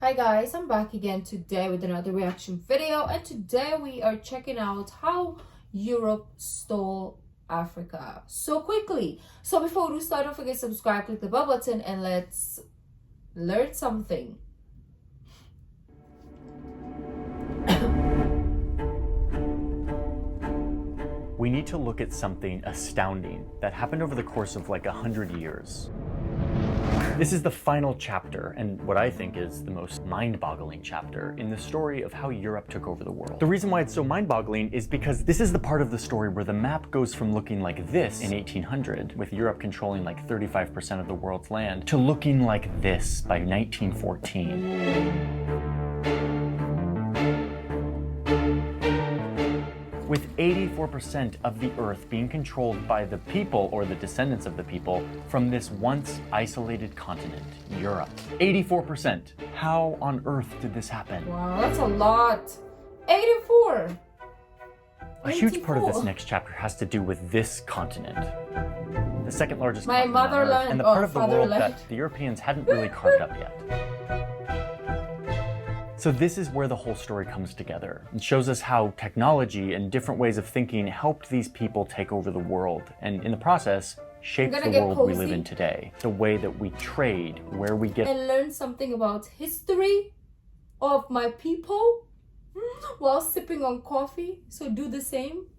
Hi guys, I'm back again today with another reaction video, and today we are checking out how Europe stole Africa so quickly. So before we start, don't forget to subscribe, click the bell button, and let's learn something. We need to look at something astounding that happened over the course of like 100 years. This is the final chapter, and what I think is the most mind-boggling chapter in the story of how Europe took over the world. The reason why it's so mind-boggling is because this is the part of the story where the map goes from looking like this in 1800, with Europe controlling like 35% of the world's land, to looking like this by 1914. With 84% of the earth being controlled by the people or the descendants of the people from this once isolated continent, Europe. 84%. How on earth did this happen? Wow, that's a lot. 84. A huge part of this next chapter has to do with this continent. The second largest My continent on Earth, motherland, and the part of the world fatherland. that the Europeans hadn't really carved up yet. So this is where the whole story comes together. It shows us how technology and different ways of thinking helped these people take over the world, and in the process, shaped the world we live in today. The way that we trade, where we get... And learn something about history of my people while sipping on coffee. So do the same.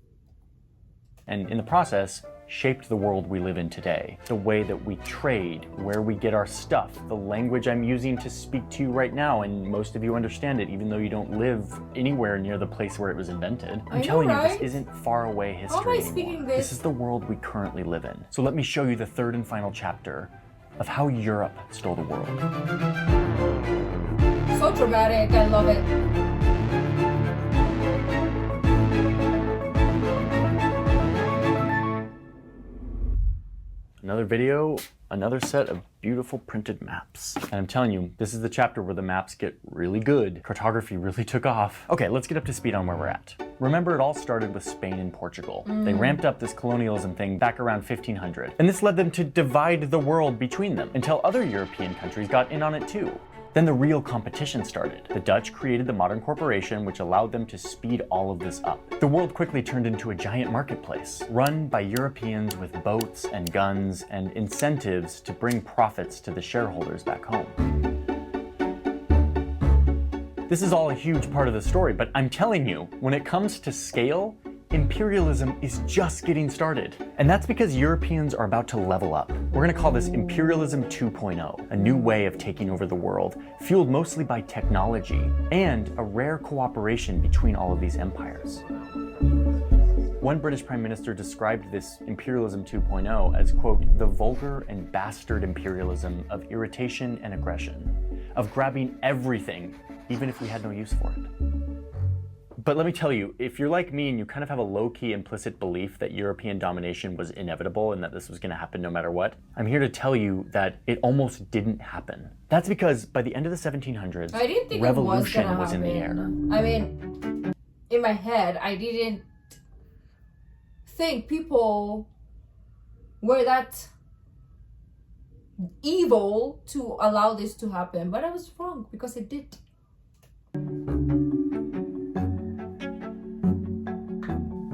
And in the process, shaped the world we live in today. The way that we trade, where we get our stuff, the language I'm using to speak to you right now, and most of you understand it even though you don't live anywhere near the place where it was invented. I'm telling you, this isn't far away history How am I anymore. speaking This is the world we currently live in. So let me show you the third and final chapter of how Europe stole the world. So dramatic, I love it. Another video, another set of beautiful printed maps. And I'm telling you, this is the chapter where the maps get really good. Cartography really took off. Okay, let's get up to speed on where we're at. Remember, it all started with Spain and Portugal. They ramped up this colonialism thing back around 1500. And this led them to divide the world between them until other European countries got in on it too. Then the real competition started. The Dutch created the modern corporation, which allowed them to speed all of this up. The world quickly turned into a giant marketplace, run by Europeans with boats and guns and incentives to bring profits to the shareholders back home. This is all a huge part of the story, but I'm telling you, when it comes to scale, imperialism is just getting started. And that's because Europeans are about to level up. We're gonna call this imperialism 2.0, a new way of taking over the world, fueled mostly by technology and a rare cooperation between all of these empires. One British Prime Minister described this imperialism 2.0 as, quote, the vulgar and bastard imperialism of irritation and aggression, of grabbing everything, even if we had no use for it. But let me tell you, if you're like me and you kind of have a low-key implicit belief that European domination was inevitable and that this was going to happen no matter what, I'm here to tell you that it almost didn't happen. That's because by the end of the 1700s, revolution was in the air. I mean, in my head, I didn't think people were that evil to allow this to happen, but I was wrong because it did.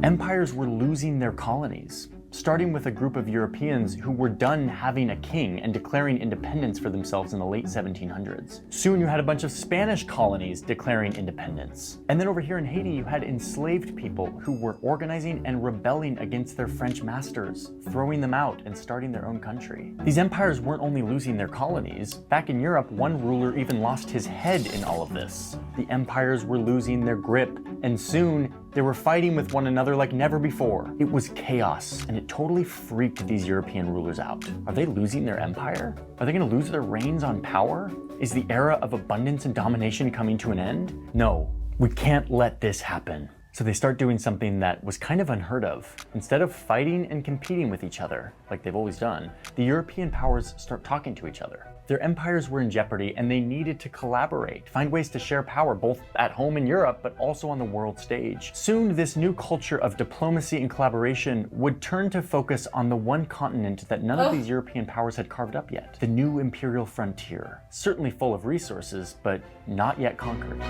Empires were losing their colonies, starting with a group of Europeans who were done having a king and declaring independence for themselves in the late 1700s. Soon you had a bunch of Spanish colonies declaring independence. And then over here in Haiti, you had enslaved people who were organizing and rebelling against their French masters, throwing them out and starting their own country. These empires weren't only losing their colonies. Back in Europe, one ruler even lost his head in all of this. The empires were losing their grip, and soon they were fighting with one another like never before. It was chaos, and it totally freaked these European rulers out. Are they losing their empire? Are they going to lose their reins on power? Is the era of abundance and domination coming to an end? No, we can't let this happen. So they start doing something that was kind of unheard of. Instead of fighting and competing with each other, like they've always done, the European powers start talking to each other. Their empires were in jeopardy and they needed to collaborate, find ways to share power both at home in Europe, but also on the world stage. Soon, this new culture of diplomacy and collaboration would turn to focus on the one continent that none of these European powers had carved up yet. The new imperial frontier, certainly full of resources, but not yet conquered.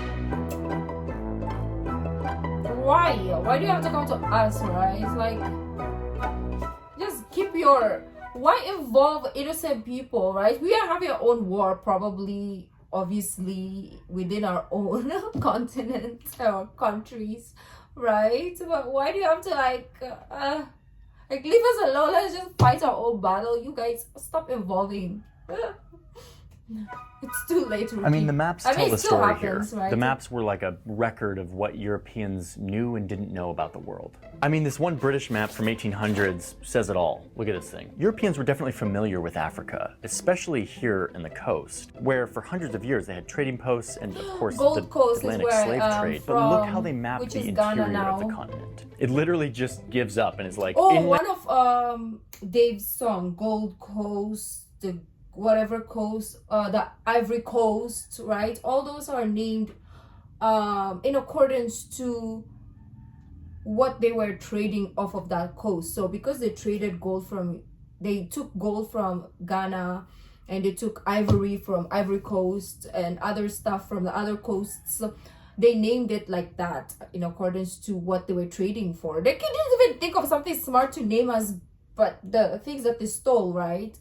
Why? Why do you have to come to us, right? It's like, just keep your... Why involve innocent people, right? We are having our own war, probably, obviously, within our own continent or countries, right? But why do you have to like leave us alone? Let's just fight our own battle. You guys, stop involving. It's too late to I mean, the maps tell the story happens, here. right? The maps were like a record of what Europeans knew and didn't know about the world. I mean, this one British map from 1800s says it all. Look at this thing. Europeans were definitely familiar with Africa, especially here in the coast, where for hundreds of years they had trading posts and, of course, the Atlantic slave trade. But look how they mapped the interior of the continent. It literally just gives up and is like... one of Dave's song, Gold Coast, the whatever coast, the Ivory Coast, right? All those are named in accordance to what they were trading off of that coast. So because they traded they took gold from Ghana, and they took ivory from Ivory Coast and other stuff from the other coasts. So they named it like that in accordance to what they were trading for. They couldn't even think of something smart to name us, but the things that they stole, right?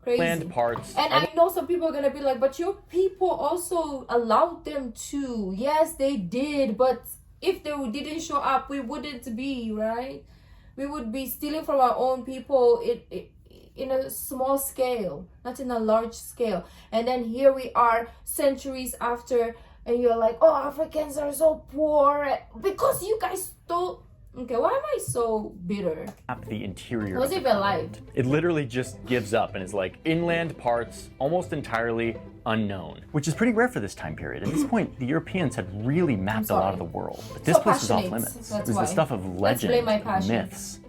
Crazy. Land parts. And I know some people are gonna be like, but your people also allowed them to. Yes, they did, but if they didn't show up, we wouldn't be, right? We would be stealing from our own people in a small scale, not in a large scale. And then here we are centuries after, and you're like, oh, Africans are so poor because you guys stole. Okay, why am I so bitter? The interior. Was even like? It literally just gives up and is like inland parts, almost entirely unknown, which is pretty rare for this time period. At this point, the Europeans had really mapped a lot of the world. But this place was off limits. It was the stuff of legend, and myths.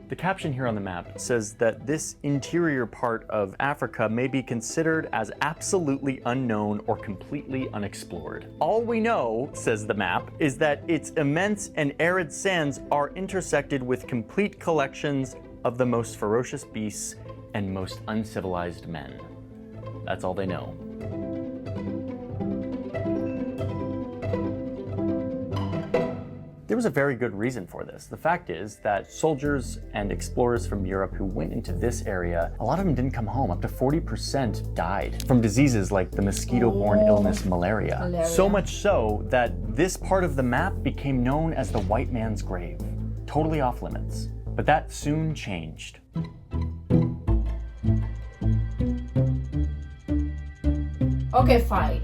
The caption here on the map says that this interior part of Africa may be considered as absolutely unknown or completely unexplored. All we know, says the map, is that its immense and arid sands are intersected with complete collections of the most ferocious beasts and most uncivilized men. That's all they know. There was a very good reason for this. The fact is that soldiers and explorers from Europe who went into this area, a lot of them didn't come home. Up to 40% died from diseases like the mosquito-borne illness malaria. So much so that this part of the map became known as the white man's grave. Totally off limits. But that soon changed. Okay, fine.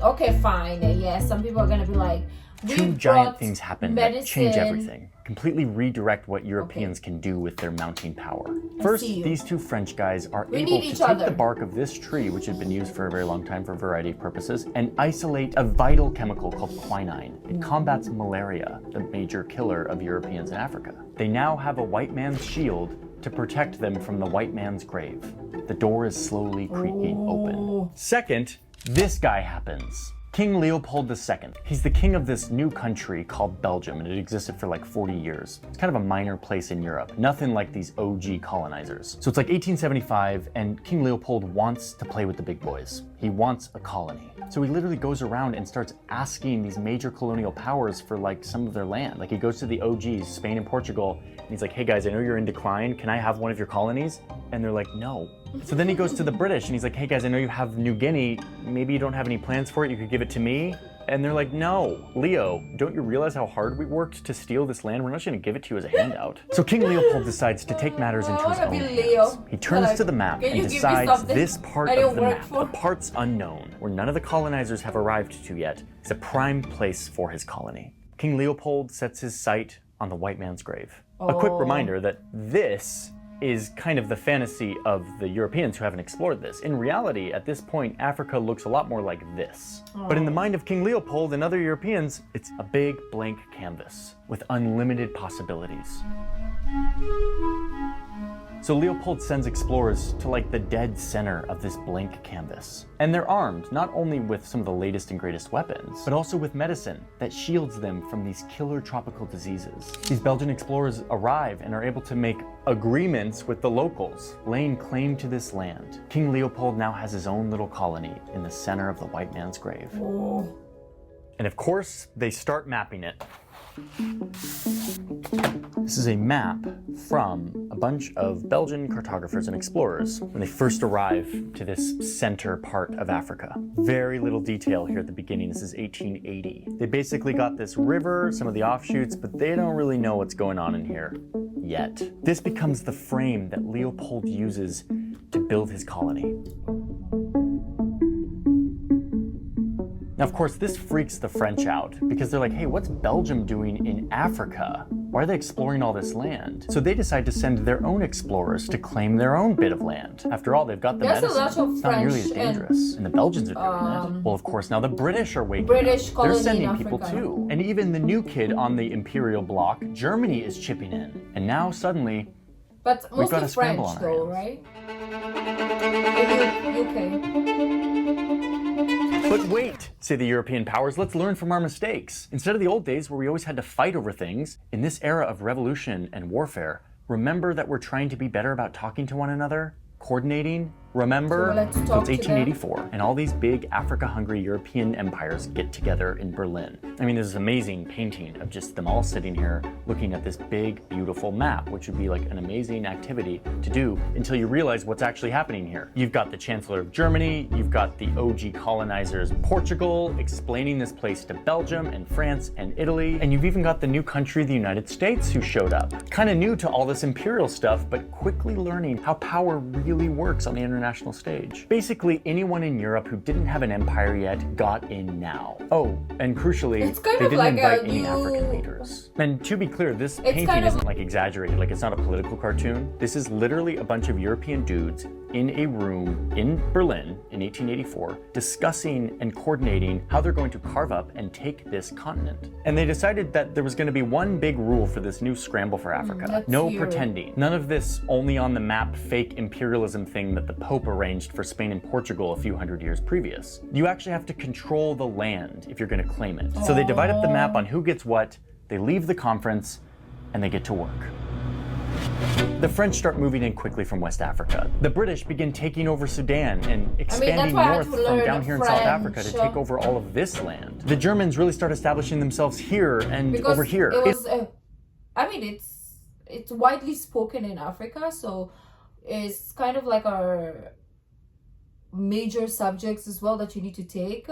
Yes, some people are gonna be like, two giant things happen that change everything, completely redirect what Europeans can do with their mounting power. First, these two French guys are able to take the bark of this tree, which had been used for a very long time for a variety of purposes, and isolate a vital chemical called quinine. It combats malaria, the major killer of Europeans in Africa. They now have a white man's shield to protect them from the white man's grave. The door is slowly creaking open. Second, this guy happens. King Leopold II. He's the king of this new country called Belgium, and it existed for like 40 years. It's kind of a minor place in Europe, nothing like these OG colonizers. So it's like 1875, and King Leopold wants to play with the big boys. He wants a colony. So he literally goes around and starts asking these major colonial powers for like some of their land. Like he goes to the OGs, Spain and Portugal, and he's like, hey guys, I know you're in decline. Can I have one of your colonies? And they're like, no. So then he goes to the British and he's like, hey guys, I know you have New Guinea. Maybe you don't have any plans for it. You could give it to me. And they're like, no, Leo, don't you realize how hard we worked to steal this land? We're not just gonna give it to you as a handout. So King Leopold decides to take matters into his own hands. He turns to the map and decides this part of the map, the parts unknown, where none of the colonizers have arrived to yet, is a prime place for his colony. King Leopold sets his sight on the white man's grave. A quick reminder that this is kind of the fantasy of the Europeans who haven't explored this. In reality, at this point, Africa looks a lot more like this. But in the mind of King Leopold and other Europeans, it's a big blank canvas with unlimited possibilities. So Leopold sends explorers to like the dead center of this blank canvas. And they're armed not only with some of the latest and greatest weapons, but also with medicine that shields them from these killer tropical diseases. These Belgian explorers arrive and are able to make agreements with the locals, laying claim to this land. King Leopold now has his own little colony in the center of the white man's grave. Oh. And of course, they start mapping it. This is a map from a bunch of Belgian cartographers and explorers when they first arrive to this center part of Africa. Very little detail here at the beginning. This is 1880. They basically got this river, some of the offshoots, but they don't really know what's going on in here yet. This becomes the frame that Leopold uses to build his colony. Now, of course, this freaks the French out because they're like, hey, what's Belgium doing in Africa? Why are they exploring all this land? So they decide to send their own explorers to claim their own bit of land. After all, they've got the medicine. It's not nearly as dangerous. And the Belgians are doing it. Well, of course, now the British are waking up. They're sending people too. And even the new kid on the imperial block, Germany, is chipping in. And now suddenly, but we've got a French scramble on our though, hands. right? UK. But wait, say the European powers, let's learn from our mistakes. Instead of the old days where we always had to fight over things, in this era of revolution and warfare, remember that we're trying to be better about talking to one another, coordinating. Remember? So it's 1884, and all these big Africa-hungry European empires get together in Berlin. I mean, there's this amazing painting of just them all sitting here looking at this big, beautiful map, which would be like an amazing activity to do until you realize what's actually happening here. You've got the Chancellor of Germany, you've got the OG colonizers Portugal explaining this place to Belgium and France and Italy, and you've even got the new country, the United States, who showed up. Kind of new to all this imperial stuff, but quickly learning how power really works on the international stage. Basically, anyone in Europe who didn't have an empire yet got in now. Oh, and crucially, they didn't invite any African leaders. And to be clear, this painting isn't like exaggerated, like it's not a political cartoon. This is literally a bunch of European dudes in a room in Berlin in 1884 discussing and coordinating how they're going to carve up and take this continent. And they decided that there was going to be one big rule for this new scramble for Africa. No pretending. None of this only on the map fake imperialism thing that the Pope arranged for Spain and Portugal a few hundred years previous. You actually have to control the land if you're going to claim it. So they divide up the map on who gets what, they leave the conference, and they get to work. The French start moving in quickly from West Africa. The British begin taking over Sudan and expanding north from down here in South Africa to take over all of this land. The Germans really start establishing themselves here and over here. It's widely spoken in Africa, so it's kind of like our major subjects as well that you need to take.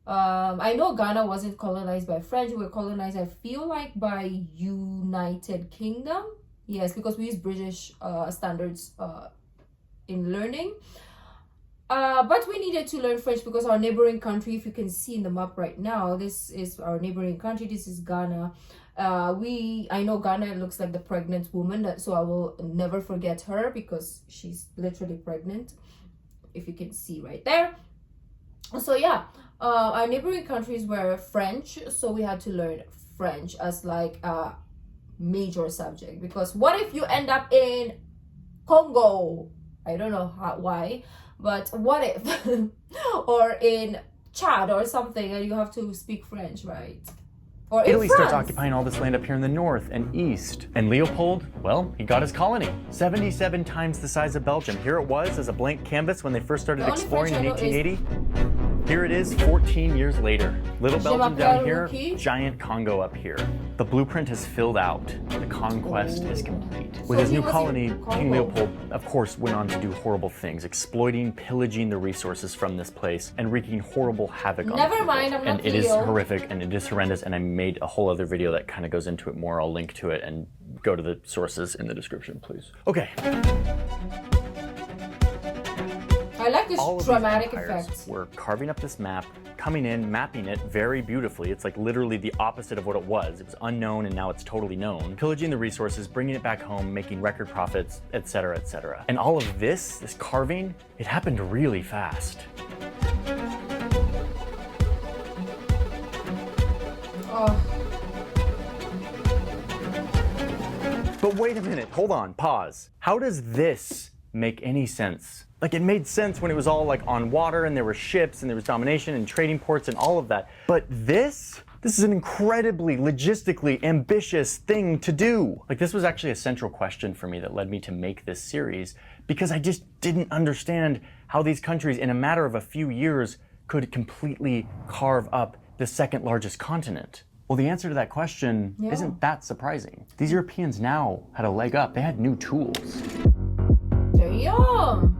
I know Ghana wasn't colonized by French. We were colonized, I feel like, by United Kingdom. Yes, because we use British standards in learning. But we needed to learn French because our neighboring country, if you can see in the map right now, this is our neighboring country. This is Ghana. I know Ghana looks like the pregnant woman, so I will never forget her because she's literally pregnant, if you can see right there. So yeah, our neighboring countries were French, so we had to learn French as like a major subject, because what if you end up in Congo? I don't know why, but what if or in Chad or something, and you have to speak French, right? Or Italy starts occupying all this land up here in the north and east. And Leopold, well, he got his colony. 77 times the size of Belgium. Here it was as a blank canvas when they first started exploring in 1880. Here it is 14 years later. Little Belgium down here, giant Congo up here. The blueprint has filled out. The conquest is complete. With his new colony, King Leopold, of course, went on to do horrible things, exploiting, pillaging the resources from this place, and wreaking horrible havoc on the people. And it is horrific, and it is horrendous, and I made a whole other video that kind of goes into it more. I'll link to it, and go to the sources in the description, please. Okay. I I like this all of dramatic these empires effect. were carving up this map, coming in, mapping it very beautifully. It's like literally the opposite of what it was. It was unknown and now it's totally known. Pillaging the resources, bringing it back home, making record profits, etc., etc. And all of this carving, it happened really fast. Oh. But wait a minute, hold on, pause. How does this make any sense? Like, it made sense when it was all like on water and there were ships and there was domination and trading ports and all of that. But this is an incredibly logistically ambitious thing to do. Like, this was actually a central question for me that led me to make this series, because I just didn't understand how these countries in a matter of a few years could completely carve up the second largest continent. Well, the answer to that question isn't that surprising. These Europeans now had a leg up. They had new tools. Damn.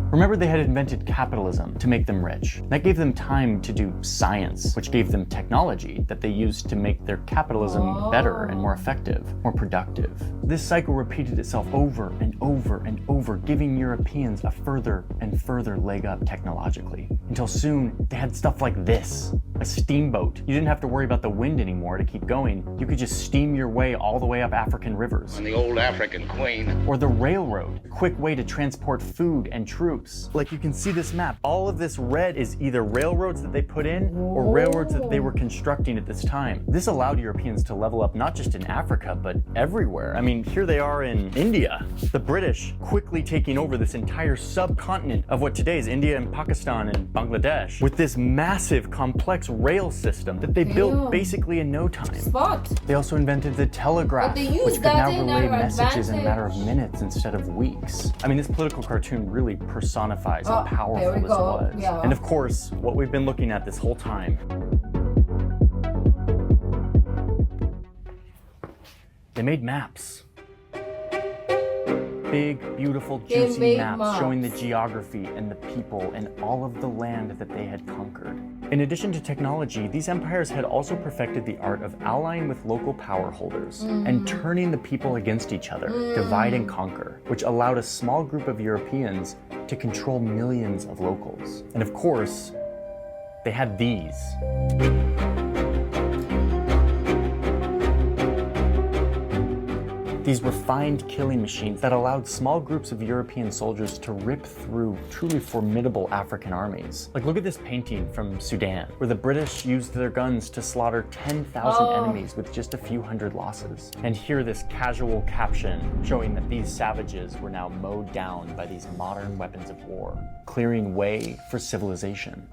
Remember, they had invented capitalism to make them rich. That gave them time to do science, which gave them technology that they used to make their capitalism better and more effective, more productive. This cycle repeated itself over and over and over, giving Europeans a further and further leg up technologically, until soon they had stuff like this, a steamboat. You didn't have to worry about the wind anymore to keep going. You could just steam your way all the way up African rivers. And the old African queen. Or the railroad, a quick way to transport food and troops. Like, you can see this map. All of this red is either railroads that they put in or railroads that they were constructing at this time. This allowed Europeans to level up not just in Africa, but everywhere. I mean, here they are in India. The British quickly taking over this entire subcontinent of what today is India and Pakistan and Bangladesh with this massive, complex rail system that they built basically in no time. They also invented the telegraph, which could now relay messages in a matter of minutes instead of weeks. I mean, this political cartoon really personifies how powerful this was. Yeah. And of course, what we've been looking at this whole time. They made maps. Big, beautiful, juicy maps showing the geography and the people and all of the land that they had conquered. In addition to technology, these empires had also perfected the art of allying with local power holders and turning the people against each other, divide and conquer, which allowed a small group of Europeans to control millions of locals. And of course, they had these. These refined killing machines that allowed small groups of European soldiers to rip through truly formidable African armies. Like, look at this painting from Sudan, where the British used their guns to slaughter 10,000 enemies with just a few hundred losses. And here this casual caption showing that these savages were now mowed down by these modern weapons of war, clearing way for civilization.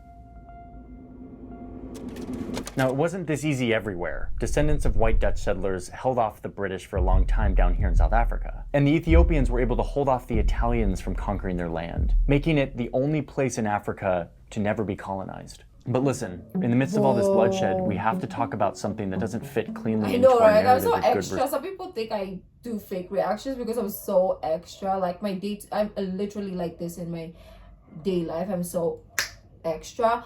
Now, it wasn't this easy everywhere. Descendants of white Dutch settlers held off the British for a long time down here in South Africa. And the Ethiopians were able to hold off the Italians from conquering their land, making it the only place in Africa to never be colonized. But listen, in the midst of all this bloodshed, we have to talk about something that doesn't fit cleanly into our narrative. I'm so of good extra. Some people think I do fake reactions because I'm so extra. Like, my dates, I'm literally like this in my day life. I'm so extra.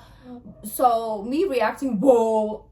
So me reacting, whoa,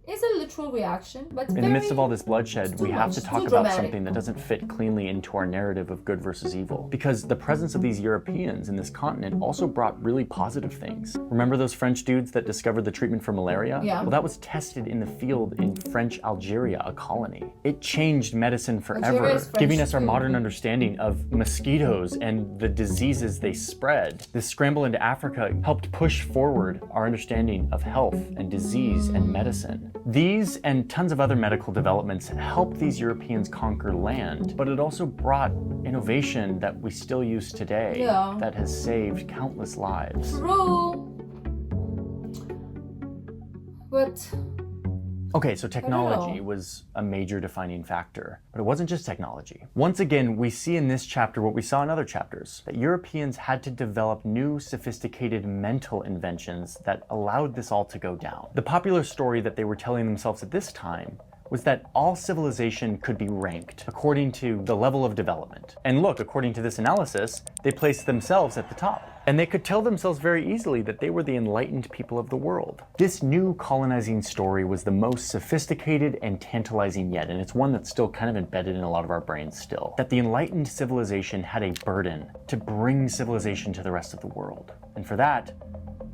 is a literal reaction, but in the midst of all this bloodshed, we have to talk about something that doesn't fit cleanly into our narrative of good versus evil. Because the presence of these Europeans in this continent also brought really positive things. Remember those French dudes that discovered the treatment for malaria? Yeah. Well, that was tested in the field in French Algeria, a colony. It changed medicine forever, giving us our modern understanding of mosquitoes and the diseases they spread. This scramble into Africa helped push forward our understanding of health and disease and medicine. These and tons of other medical developments helped these Europeans conquer land, but it also brought innovation that we still use today that has saved countless lives. True. But Okay, so technology was a major defining factor, but it wasn't just technology. Once again, we see in this chapter what we saw in other chapters, that Europeans had to develop new, sophisticated mental inventions that allowed this all to go down. The popular story that they were telling themselves at this time was that all civilization could be ranked according to the level of development. And look, according to this analysis, they placed themselves at the top. And they could tell themselves very easily that they were the enlightened people of the world. This new colonizing story was the most sophisticated and tantalizing yet, and it's one that's still kind of embedded in a lot of our brains still. That the enlightened civilization had a burden to bring civilization to the rest of the world. And for that,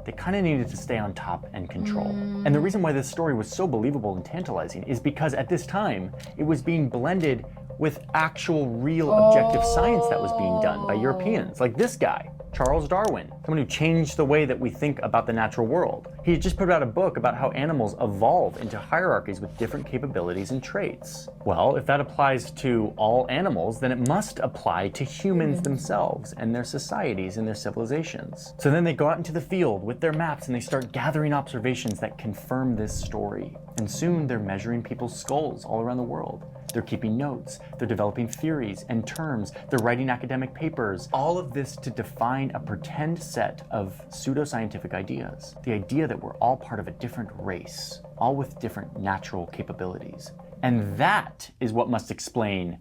they kind of needed to stay on top and control. And the reason why this story was so believable and tantalizing is because at this time, it was being blended with actual real objective science that was being done by Europeans, like this guy, Charles Darwin, someone who changed the way that we think about the natural world. He just put out a book about how animals evolve into hierarchies with different capabilities and traits. Well, if that applies to all animals, then it must apply to humans themselves and their societies and their civilizations. So then they go out into the field with their maps and they start gathering observations that confirm this story. And soon they're measuring people's skulls all around the world. They're keeping notes, they're developing theories and terms, they're writing academic papers, all of this to define a pretend set of pseudoscientific ideas. The idea that we're all part of a different race, all with different natural capabilities. And that is what must explain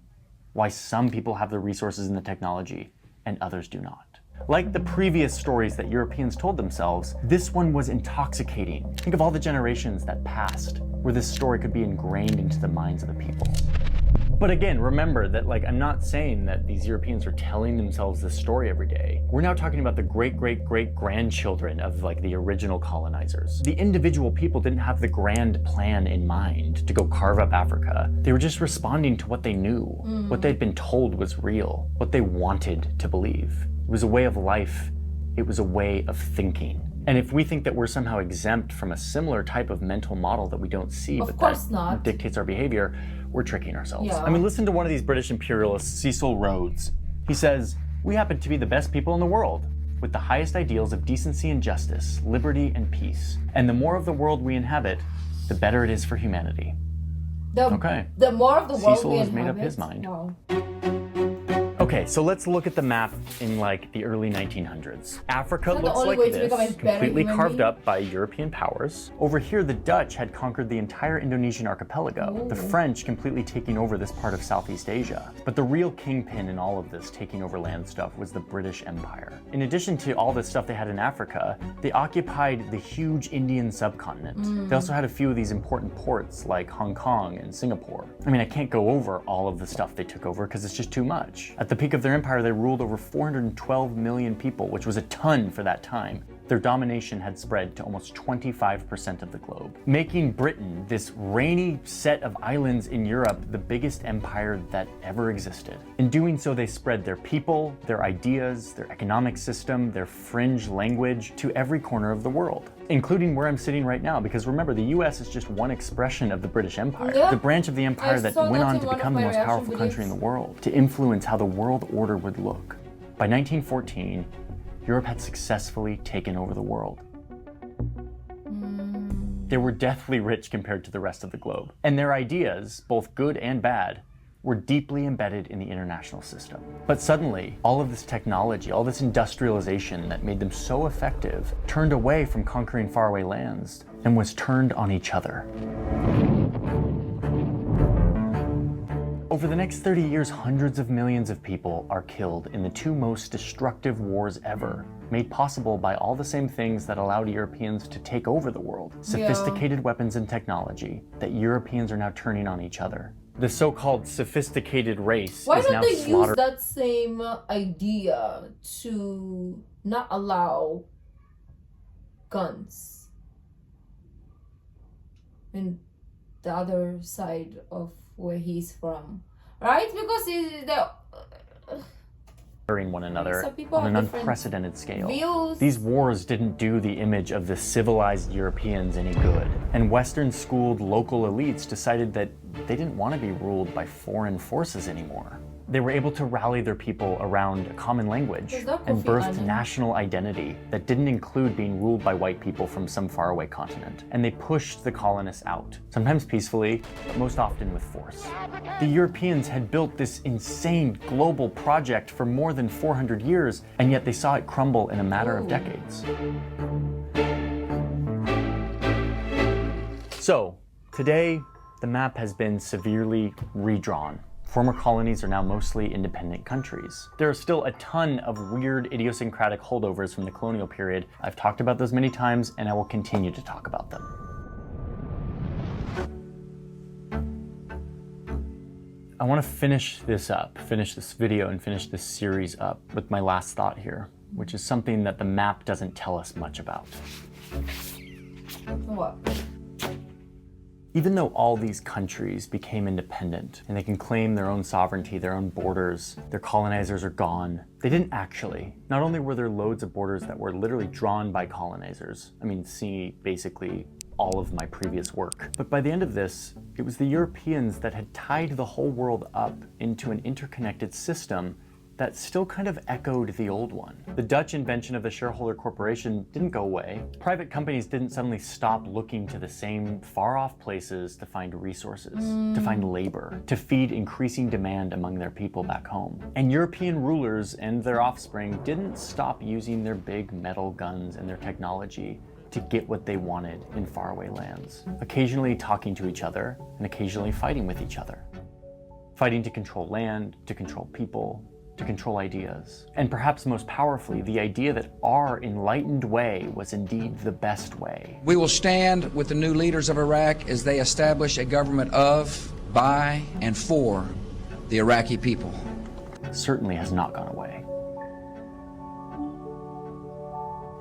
why some people have the resources and the technology and others do not. Like the previous stories that Europeans told themselves, this one was intoxicating. Think of all the generations that passed where this story could be ingrained into the minds of the people. But again, remember that I'm not saying that these Europeans are telling themselves this story every day. We're now talking about the great-great-great-grandchildren of the original colonizers. The individual people didn't have the grand plan in mind to go carve up Africa. They were just responding to what they knew, what they'd been told was real, what they wanted to believe. It was a way of life. It was a way of thinking. And if we think that we're somehow exempt from a similar type of mental model that we don't see, but that dictates our behavior, we're tricking ourselves. Yeah. I mean, listen to one of these British imperialists, Cecil Rhodes. He says, "We happen to be the best people in the world, with the highest ideals of decency and justice, liberty and peace. And the more of the world we inhabit, the better it is for humanity." The more of the world Cecil we has inhabit. made up his mind. Wow. Okay, so let's look at the map in the early 1900s. Africa Is that the looks only like way to become a this, better completely human carved being? up by European powers. Over here, the Dutch had conquered the entire Indonesian archipelago, the French completely taking over this part of Southeast Asia. But the real kingpin in all of this taking over land stuff was the British Empire. In addition to all this stuff they had in Africa, they occupied the huge Indian subcontinent. They also had a few of these important ports like Hong Kong and Singapore. I mean, I can't go over all of the stuff they took over because it's just too much. At the peak of their empire, they ruled over 412 million people, which was a ton for that time. Their domination had spread to almost 25% of the globe, making Britain, this rainy set of islands in Europe, the biggest empire that ever existed. In doing so, they spread their people, their ideas, their economic system, their fringe language to every corner of the world, including where I'm sitting right now, because remember, the US is just one expression of the British Empire, the branch of the empire that went on to become the most powerful country in the world, to influence how the world order would look. By 1914, Europe had successfully taken over the world. They were deathly rich compared to the rest of the globe, and their ideas, both good and bad, were deeply embedded in the international system. But suddenly, all of this technology, all this industrialization that made them so effective, turned away from conquering faraway lands and was turned on each other. Over the next 30 years, hundreds of millions of people are killed in the two most destructive wars ever, made possible by all the same things that allowed Europeans to take over the world. Sophisticated weapons and technology that Europeans are now turning on each other. The so-called sophisticated race Why is don't now they slaughtered. use that same idea to not allow guns in the other side of where he's from, right? Because One another some people on an have different unprecedented scale. views. These wars didn't do the image of the civilized Europeans any good, and Western-schooled local elites decided that they didn't want to be ruled by foreign forces anymore. They were able to rally their people around a common language and birthed national identity that didn't include being ruled by white people from some faraway continent. And they pushed the colonists out, sometimes peacefully, but most often with force. The Europeans had built this insane global project for more than 400 years, and yet they saw it crumble in a matter of decades. So, today, the map has been severely redrawn. Former colonies are now mostly independent countries. There are still a ton of weird idiosyncratic holdovers from the colonial period. I've talked about those many times, and I will continue to talk about them. I want to finish this video and finish this series up with my last thought here, which is something that the map doesn't tell us much about. What? Even though all these countries became independent and they can claim their own sovereignty, their own borders, their colonizers are gone, they didn't actually. Not only were there loads of borders that were literally drawn by colonizers, I mean, see basically all of my previous work, but by the end of this, it was the Europeans that had tied the whole world up into an interconnected system that still kind of echoed the old one. The Dutch invention of the shareholder corporation didn't go away. Private companies didn't suddenly stop looking to the same far-off places to find resources, to find labor, to feed increasing demand among their people back home. And European rulers and their offspring didn't stop using their big metal guns and their technology to get what they wanted in faraway lands, occasionally talking to each other and occasionally fighting with each other. Fighting to control land, to control people, to control ideas. And perhaps most powerfully, the idea that our enlightened way was indeed the best way. We will stand with the new leaders of Iraq as they establish a government of, by, and for the Iraqi people. Certainly has not gone away.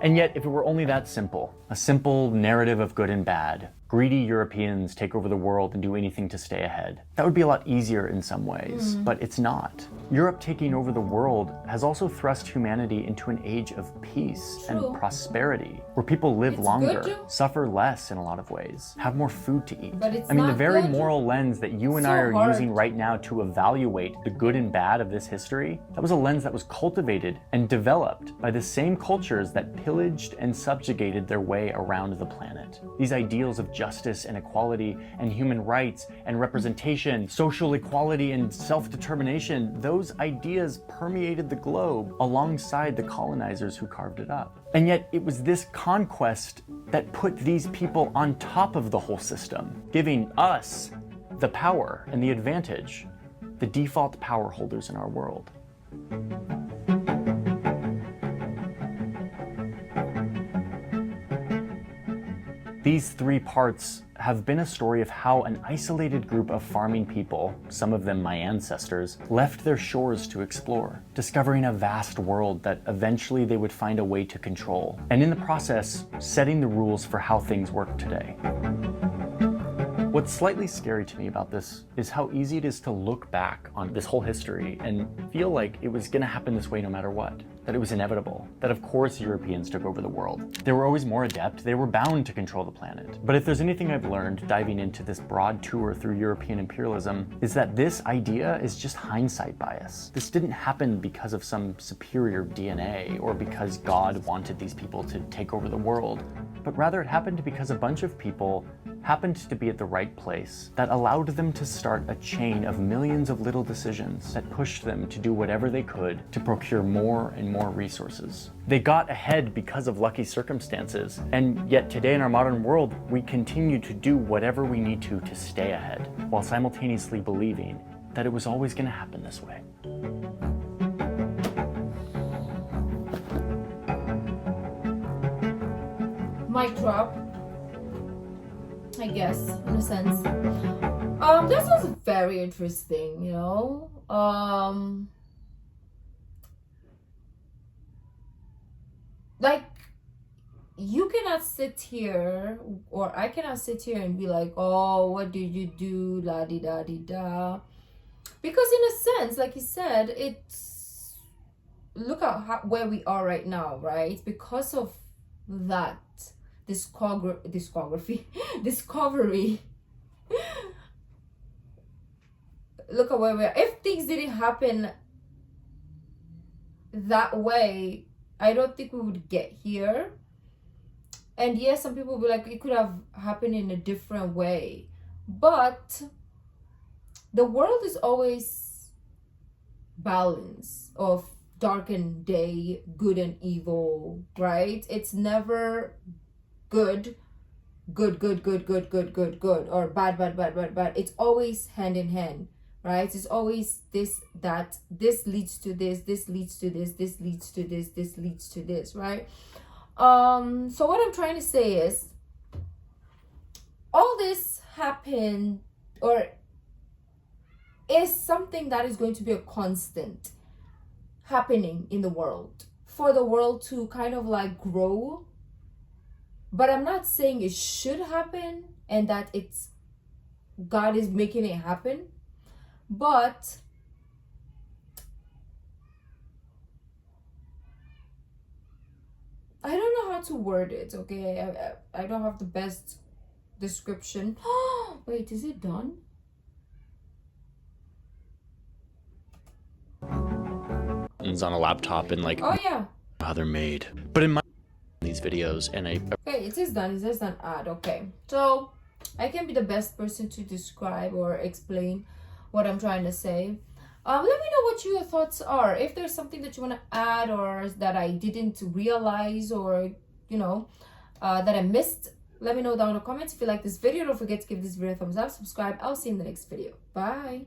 And yet, if it were only that simple, a simple narrative of good and bad, greedy Europeans take over the world and do anything to stay ahead, that would be a lot easier in some ways, but it's not. Europe taking over the world has also thrust humanity into an age of peace and prosperity, where people live longer, suffer less in a lot of ways, have more food to eat. But it's I mean, the not very good. moral lens that you and So I are hard. using right now to evaluate the good and bad of this history, that was a lens that was cultivated and developed by the same cultures that pillaged and subjugated their way around the planet. These ideals of justice and equality and human rights and representation, social equality and self-determination, those ideas permeated the globe alongside the colonizers who carved it up. And yet it was this conquest that put these people on top of the whole system, giving us the power and the advantage, the default power holders in our world. These three parts have been a story of how an isolated group of farming people, some of them my ancestors, left their shores to explore, discovering a vast world that eventually they would find a way to control, and in the process, setting the rules for how things work today. What's slightly scary to me about this is how easy it is to look back on this whole history and feel like it was going to happen this way no matter what, that it was inevitable, that of course Europeans took over the world. They were always more adept, they were bound to control the planet. But if there's anything I've learned diving into this broad tour through European imperialism, is that this idea is just hindsight bias. This didn't happen because of some superior DNA or because God wanted these people to take over the world, but rather it happened because a bunch of people happened to be at the right place that allowed them to start a chain of millions of little decisions that pushed them to do whatever they could to procure more and more resources. They got ahead because of lucky circumstances, and yet today in our modern world, we continue to do whatever we need to stay ahead, while simultaneously believing that it was always going to happen this way. Mic drop, I guess, in a sense. This was very interesting, you know. Like, you cannot sit here, or I cannot sit here and be like, oh, what did you do, la di da di da, because in a sense, like you said, it's, look at where we are right now, right? Because of that discovery. Look at where we are. If things didn't happen that way, I don't think we would get here. And yes, some people will be like, it could have happened in a different way. But the world is always balance of dark and day, good and evil, right? It's never good, good, good, good, good, good, good, good, or bad, bad, bad, bad, bad. It's always hand in hand, right? It's always this, that, this leads to this, this leads to this, this leads to this, this leads to this, right? So what I'm trying to say is, all this happened, or is something that is going to be a constant happening in the world, for the world to kind of like grow. But I'm not saying it should happen and that it's God is making it happen, but I don't know how to word it, okay? I don't have the best description. Wait, is it done? On a laptop and like Oh yeah. how they're made. But in my these videos, and Okay, it is done. It says done ad. Okay, so I can be the best person to describe or explain what I'm trying to say. Let me know what your thoughts are. If there's something that you want to add, or that I didn't realize, or you know, that I missed, let me know down in the comments. If you like this video, don't forget to give this video a thumbs up, subscribe. I'll see you in the next video. Bye.